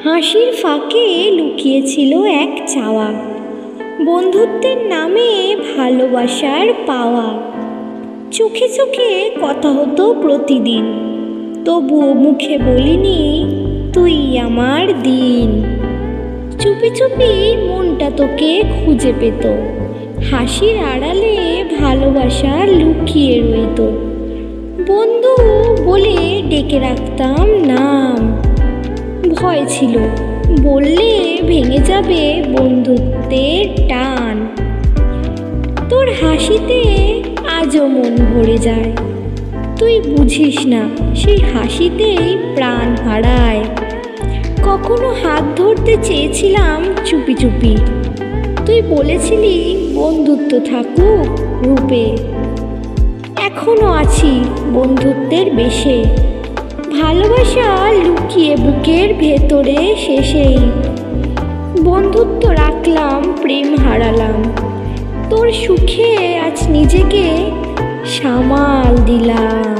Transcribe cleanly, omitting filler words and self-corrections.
হাসির ফাঁকে লুকিয়েছিল এক চাওয়া, বন্ধুত্বের নামে ভালোবাসার পাওয়া। চোখে চোখে কথা হতো প্রতিদিন, তবুও মুখে বলিনি তুই আমার দিন। চুপি চুপি মনটা তোকে খুঁজে পেত, হাসির আড়ালে ভালোবাসা লুকিয়ে রইত। বন্ধু বলে ডেকে রাখতাম নাম, ভয় ছিল বললে ভেঙে যাবে বন্ধুত্বের টান। তোর হাসিতে আজও মন ভরে যায়, তুই বুঝিস না সেই হাসিতেই প্রাণ হারায়। কখনো হাত ধরতে চেয়েছিলাম চুপি চুপি, তুই বলেছিলি বন্ধুত্ব থাকুক রূপে। এখনো আছি বন্ধুত্বের বেশে, ভালোবাসা লুকিয়ে বুকের ভেতরে শেষেই। বন্ধুত্ব রাখলাম প্রেম হারালাম, তোর সুখে আজ নিজেকে সামাল দিলাম।